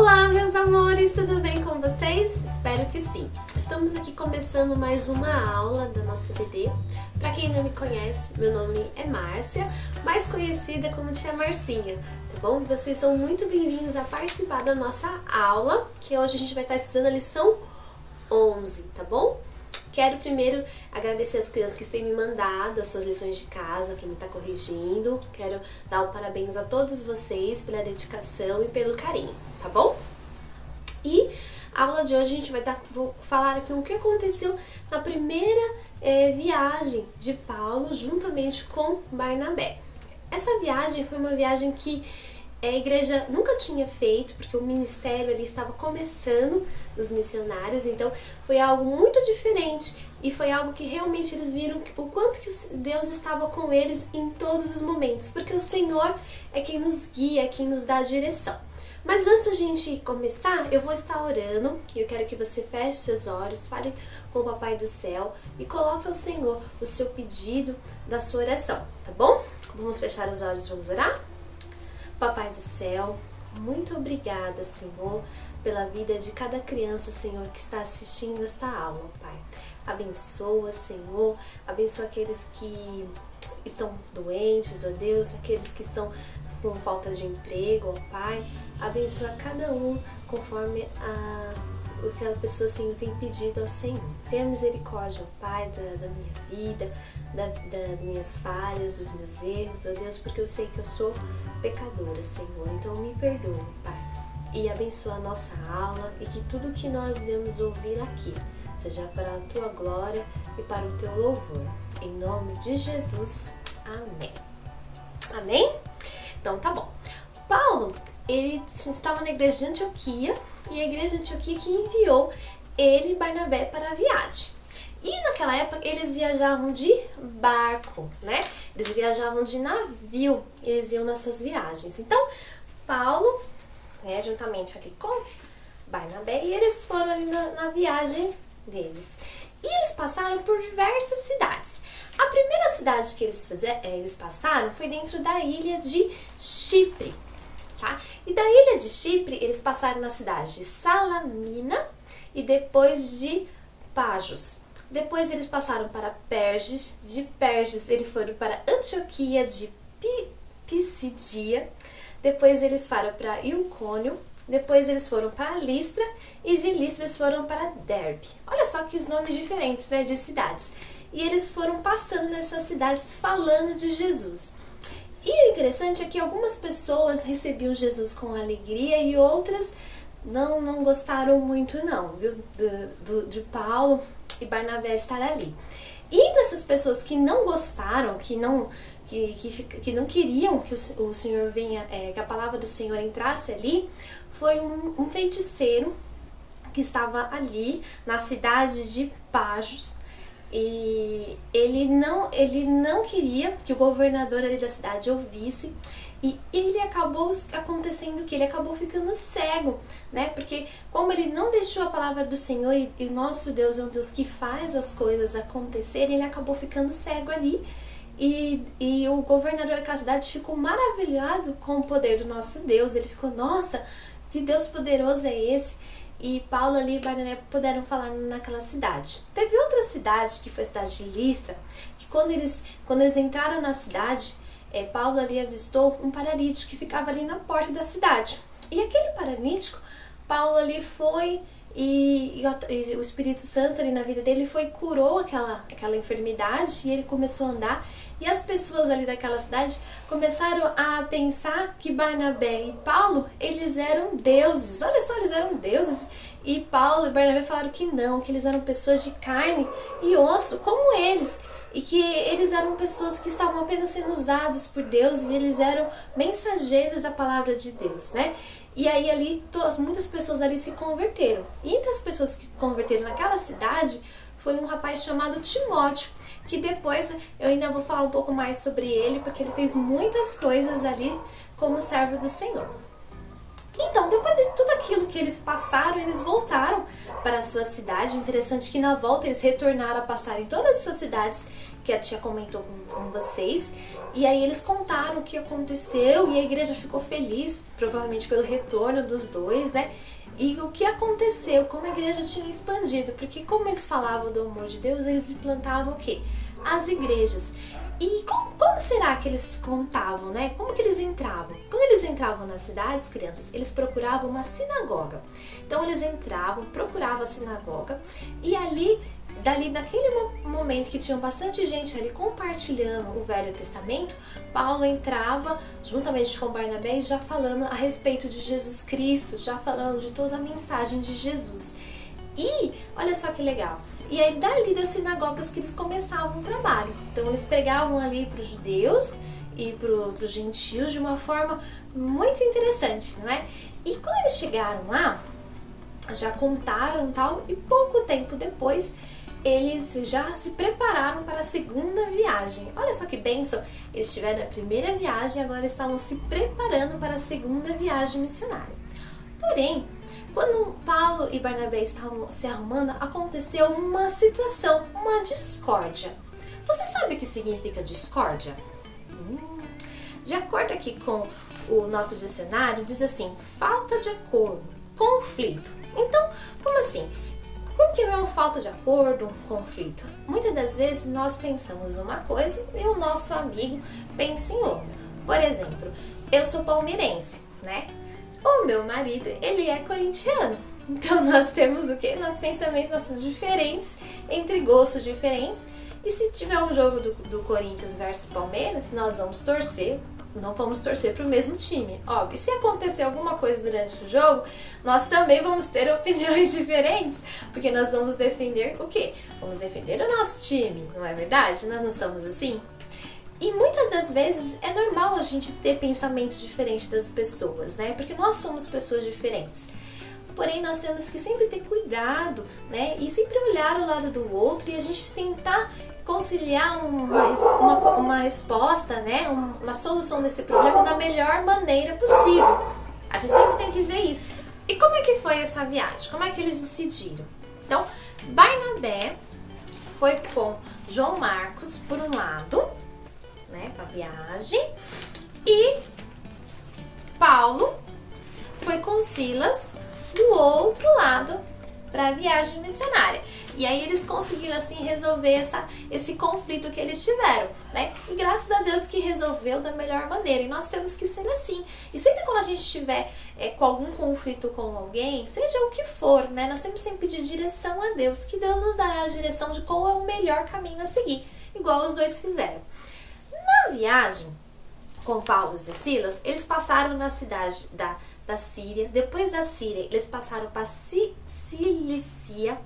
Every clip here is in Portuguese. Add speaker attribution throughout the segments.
Speaker 1: Olá, meus amores, tudo bem com vocês? Espero que sim. Estamos aqui começando mais uma aula da nossa BD. Para quem não me conhece, meu nome é Márcia, mais conhecida como Tia Marcinha, tá bom? Vocês são muito bem-vindos a participar da nossa aula, que hoje a gente vai estar estudando a lição 11, tá bom? Quero primeiro agradecer as crianças que têm me mandado as suas lições de casa para me estar corrigindo. Quero dar um parabéns a todos vocês pela dedicação e pelo carinho, tá bom? E a aula de hoje a gente vou falar aqui o que aconteceu na primeira viagem de Paulo juntamente com Barnabé. Essa viagem foi uma viagem que a igreja nunca tinha feito, porque o ministério ali estava começando, os missionários, então foi algo muito diferente e foi algo que realmente eles viram o quanto que Deus estava com eles em todos os momentos, porque o Senhor é quem nos guia, é quem nos dá a direção. Mas antes da gente começar, eu vou estar orando e eu quero que você feche seus olhos, fale com o Papai do Céu e coloque ao Senhor o seu pedido da sua oração, tá bom? Vamos fechar os olhos e vamos orar? Papai do Céu, muito obrigada, Senhor, pela vida de cada criança, Senhor, que está assistindo esta aula, Pai. Abençoa, Senhor, abençoa aqueles que estão doentes, ó Deus, aqueles que estão com falta de emprego, ó Pai. Abençoa cada um conforme o que a pessoa, Senhor, tem pedido ao Senhor. Tenha misericórdia, ó Pai, da minha vida, das minhas falhas, dos meus erros, ó Deus, porque eu sei que eu sou pecadora, Senhor. Então me perdoa, Pai. E abençoa a nossa aula e que tudo que nós viemos ouvir aqui seja para a Tua glória e para o Teu louvor. Em nome de Jesus. Amém. Amém? Então tá bom. Paulo, ele estava na igreja de Antioquia e a igreja de Antioquia que enviou ele e Barnabé para a viagem. E naquela época eles viajavam de barco, né? Eles viajavam de navio, eles iam nessas viagens. Então, Paulo, juntamente aqui com Barnabé, e eles foram ali na viagem deles. E eles passaram por diversas cidades. A primeira cidade que eles passaram foi dentro da ilha de Chipre, tá? E da ilha de Chipre, eles passaram na cidade de Salamina e depois de Pajos. Depois eles passaram para Perges, de Perges eles foram para Antioquia de Pisidia, depois eles foram para Ilcônio, depois eles foram para Listra e de Listra eles foram para Derbe. Olha só que nomes diferentes, né, de cidades. E eles foram passando nessas cidades falando de Jesus. E o interessante é que algumas pessoas recebiam Jesus com alegria e outras não gostaram muito não, viu, de Paulo e Barnabé estar ali. E entre essas pessoas que não gostaram, que não queriam que o Senhor venha, que a palavra do Senhor entrasse ali, foi um feiticeiro que estava ali na cidade de Pajos. E ele não queria que o governador ali da cidade ouvisse, e ele acabou acontecendo que ele acabou ficando cego, né? Porque como ele não deixou a palavra do Senhor, e nosso Deus é um Deus que faz as coisas acontecerem, ele acabou ficando cego ali. E o governador daquela cidade ficou maravilhado com o poder do nosso Deus. Ele ficou, nossa, que Deus poderoso é esse? E Paulo ali e Barnabé puderam falar naquela cidade. Teve outra cidade, que foi a cidade de Listra, que quando eles entraram na cidade, Paulo ali avistou um paralítico que ficava ali na porta da cidade. E aquele paralítico, Paulo ali foi e o Espírito Santo ali na vida dele curou aquela enfermidade e ele começou a andar. E as pessoas ali daquela cidade começaram a pensar que Barnabé e Paulo, eles eram deuses. Olha só, eles eram deuses. E Paulo e Barnabé falaram que não, que eles eram pessoas de carne e osso, como eles. E que eles eram pessoas que estavam apenas sendo usados por Deus e eles eram mensageiros da palavra de Deus, né? E aí ali, muitas pessoas ali se converteram. E entre as pessoas que converteram naquela cidade, foi um rapaz chamado Timóteo, que depois eu ainda vou falar um pouco mais sobre ele, porque ele fez muitas coisas ali como servo do Senhor. Então, depois de tudo aquilo que eles passaram, eles voltaram para a sua cidade. O interessante é que na volta eles retornaram a passar em todas essas cidades que a tia comentou com vocês. E aí eles contaram o que aconteceu e a igreja ficou feliz, provavelmente pelo retorno dos dois, né? E o que aconteceu, como a igreja tinha expandido, porque como eles falavam do amor de Deus, eles implantavam o quê? As igrejas. E como será que eles contavam, né? Como que eles entravam? Quando eles entravam nas cidades, crianças, eles procuravam uma sinagoga. Então eles entravam, procuravam a sinagoga e dali naquele momento que tinha bastante gente ali compartilhando o Velho Testamento, Paulo entrava juntamente com Barnabé já falando a respeito de Jesus Cristo, já falando de toda a mensagem de Jesus. E olha só que legal. E aí dali das sinagogas que eles começavam o trabalho. Então eles pregavam ali para os judeus e para os gentios de uma forma muito interessante, não é? E quando eles chegaram lá, já contaram tal, e pouco tempo depois eles já se prepararam para a segunda viagem. Olha só que bênção! Eles tiveram a primeira viagem e agora estavam se preparando para a segunda viagem missionária. Porém, quando Paulo e Barnabé estavam se arrumando, aconteceu uma situação, uma discórdia. Você sabe o que significa discórdia? De acordo aqui com o nosso dicionário, diz assim, falta de acordo, conflito. Então, como assim? Como que é uma falta de acordo, um conflito? Muitas das vezes nós pensamos uma coisa e o nosso amigo pensa em outra. Por exemplo, eu sou palmeirense, né? O meu marido, ele é corintiano. Então nós temos o quê? Nós pensamentos nossos diferentes, entre gostos diferentes. E se tiver um jogo do Corinthians versus Palmeiras, nós vamos torcer, não vamos torcer para o mesmo time. Óbvio, e se acontecer alguma coisa durante o jogo, nós também vamos ter opiniões diferentes, porque nós vamos defender o quê? Vamos defender o nosso time, não é verdade? Nós não somos assim? E muitas das vezes é normal a gente ter pensamentos diferentes das pessoas, né? Porque nós somos pessoas diferentes. Porém, nós temos que sempre ter cuidado, né? E sempre olhar o lado do outro e a gente tentar conciliar uma resposta, né? Uma solução desse problema da melhor maneira possível. A gente sempre tem que ver isso. E como é que foi essa viagem? Como é que eles decidiram? Então, Barnabé foi com João Marcos por um lado, né, para a viagem, e Paulo foi com Silas do outro lado para a viagem missionária. E aí eles conseguiram assim resolver esse conflito que eles tiveram, né? E graças a Deus que resolveu da melhor maneira. E nós temos que ser assim. E sempre quando a gente estiver com algum conflito com alguém, seja o que for, né? Nós temos que pedir direção a Deus, que Deus nos dará a direção de qual é o melhor caminho a seguir, igual os dois fizeram. Na viagem com Paulo e Silas, eles passaram na cidade da Síria. Depois da Síria, eles passaram para Cilícia.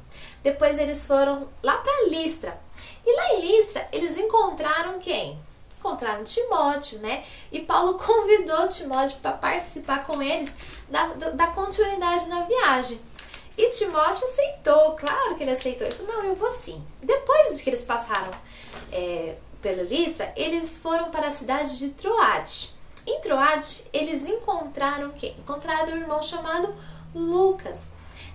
Speaker 1: Depois eles foram lá para Listra. E lá em Listra, eles encontraram quem? Encontraram Timóteo, né? E Paulo convidou Timóteo para participar com eles da continuidade da viagem. E Timóteo aceitou, claro que ele aceitou. Ele falou, não, eu vou sim. Depois que eles passaram pela Listra, eles foram para a cidade de Troade. Em Troade, eles encontraram quem? Encontraram um irmão chamado Lucas,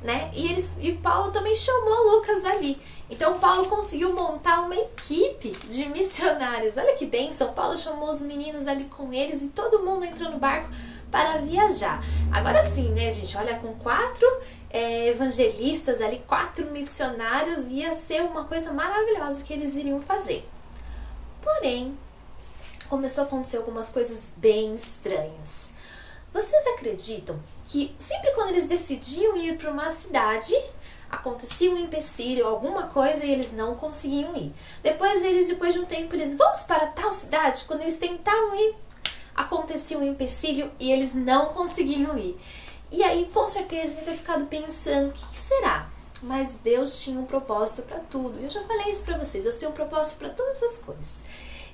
Speaker 1: né? E Paulo também chamou Lucas ali. Então, Paulo conseguiu montar uma equipe de missionários. Olha que bênção! Paulo chamou os meninos ali com eles e todo mundo entrou no barco para viajar. Agora sim, né, gente? Olha, com 4 evangelistas ali, 4 missionários, ia ser uma coisa maravilhosa que eles iriam fazer. Porém, começou a acontecer algumas coisas bem estranhas. Vocês acreditam que sempre quando eles decidiam ir para uma cidade, acontecia um empecilho, alguma coisa e eles não conseguiam ir? Depois de um tempo, eles vamos para tal cidade. Quando eles tentavam ir, acontecia um empecilho e eles não conseguiam ir. E aí, com certeza, ele vai ficado pensando, o que será? Mas Deus tinha um propósito para tudo. Eu já falei isso para vocês, Deus tem um propósito para todas as coisas.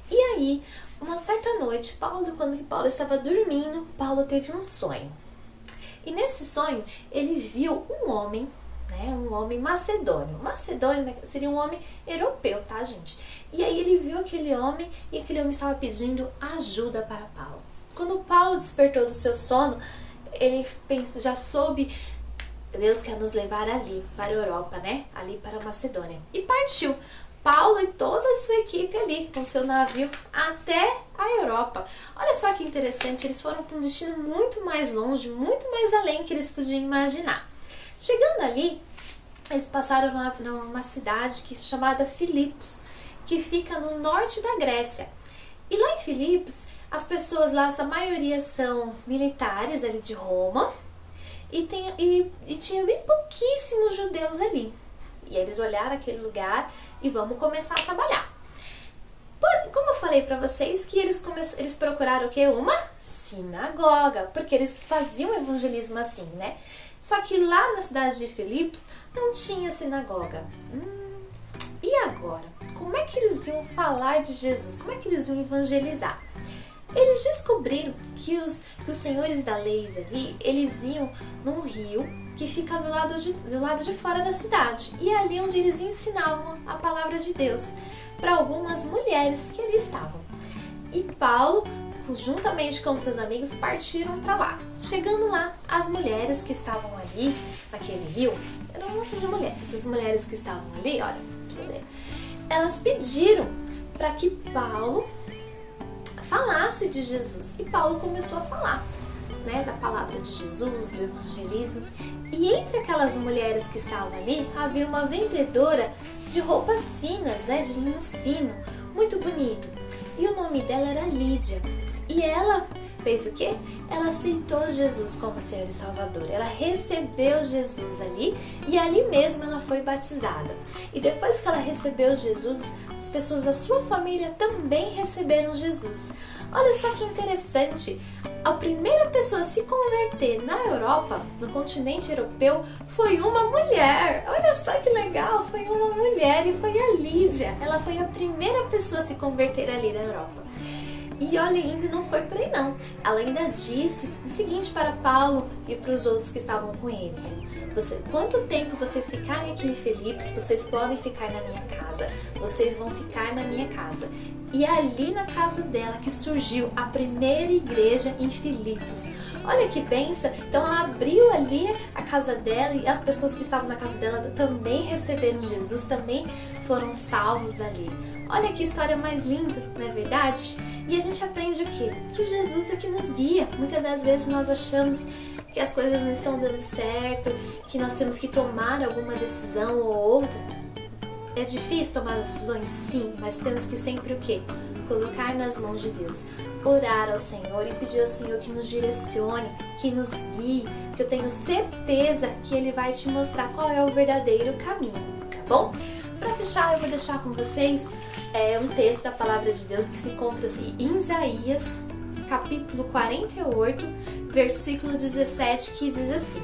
Speaker 1: E aí, uma certa noite, quando Paulo estava dormindo, Paulo teve um sonho. E nesse sonho, ele viu um homem, né, um homem macedônio. Macedônio seria um homem europeu, tá, gente? E aí ele viu aquele homem e aquele homem estava pedindo ajuda para Paulo. Quando Paulo despertou do seu sono, ele pensou, já soube, Deus quer nos levar ali, para a Europa, né? Ali para a Macedônia. E partiu. Paulo e toda a sua equipe ali com seu navio até a Europa. Olha só que interessante, eles foram para um destino muito mais longe, muito mais além que eles podiam imaginar. Chegando ali, eles passaram numa cidade chamada Filipos, que fica no norte da Grécia. E lá em Filipos, as pessoas lá, essa maioria são militares ali de Roma, e tinha bem pouquíssimos judeus ali. E eles olharam aquele lugar e vamos começar a trabalhar. Como eu falei para vocês que eles procuraram o quê? Uma sinagoga, porque eles faziam evangelismo assim, né? Só que lá na cidade de Filipos não tinha sinagoga. E agora? Como é que eles iam falar de Jesus? Como é que eles iam evangelizar? Eles descobriram que os senhores da lei ali, eles iam num rio que fica do lado de fora da cidade. E é ali onde eles ensinavam a palavra de Deus para algumas mulheres que ali estavam. E Paulo, juntamente com seus amigos, partiram para lá. Chegando lá, as mulheres que estavam ali, naquele rio, eram um monte de mulheres. As mulheres que estavam ali, olha, elas pediram para que Paulo falasse de Jesus. E Paulo começou a falar, né, da palavra de Jesus, do evangelismo. E entre aquelas mulheres que estavam ali, havia uma vendedora de roupas finas, né, de linho fino, muito bonito. E o nome dela era Lídia. E ela fez o quê? Ela aceitou Jesus como Senhor e Salvador. Ela recebeu Jesus ali e ali mesmo ela foi batizada. E depois que ela recebeu Jesus, as pessoas da sua família também receberam Jesus. Olha só que interessante. A primeira pessoa a se converter na Europa, no continente europeu, foi uma mulher. Olha só que legal, foi uma mulher e foi a Lídia. Ela foi a primeira pessoa a se converter ali na Europa. E olha, ainda não foi por aí não. Ela ainda disse o seguinte para Paulo e para os outros que estavam com ele. Quanto tempo vocês ficarem aqui em Filipos, vocês podem ficar na minha casa. Vocês vão ficar na minha casa. E é ali na casa dela que surgiu a primeira igreja em Filipos. Olha que bênção! Então ela abriu ali a casa dela e as pessoas que estavam na casa dela também receberam Jesus, também foram salvos ali. Olha que história mais linda, não é verdade? E a gente aprende o quê? Que Jesus é que nos guia. Muitas das vezes nós achamos que as coisas não estão dando certo, que nós temos que tomar alguma decisão ou outra. É difícil tomar decisões, sim, mas temos que sempre o quê? Colocar nas mãos de Deus, orar ao Senhor e pedir ao Senhor que nos direcione, que nos guie, que eu tenho certeza que Ele vai te mostrar qual é o verdadeiro caminho, tá bom? Para fechar, eu vou deixar com vocês um texto da Palavra de Deus que se encontra em Isaías, capítulo 48, versículo 17, que diz assim: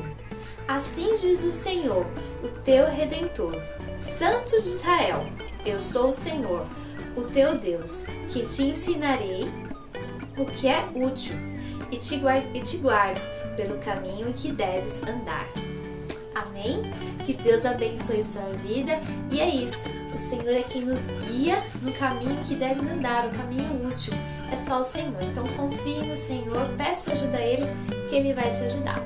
Speaker 1: Assim diz o Senhor, o teu Redentor, Santo de Israel, eu sou o Senhor, o teu Deus, que te ensinarei o que é útil e te guardo pelo caminho em que deves andar. Amém? Que Deus abençoe sua vida. E é isso, o Senhor é quem nos guia no caminho que deves andar, o caminho útil. É só o Senhor. Então confie no Senhor, peça ajuda a Ele, que Ele vai te ajudar.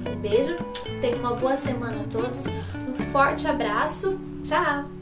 Speaker 1: Um beijo, tenha uma boa semana a todos, um forte abraço, tchau!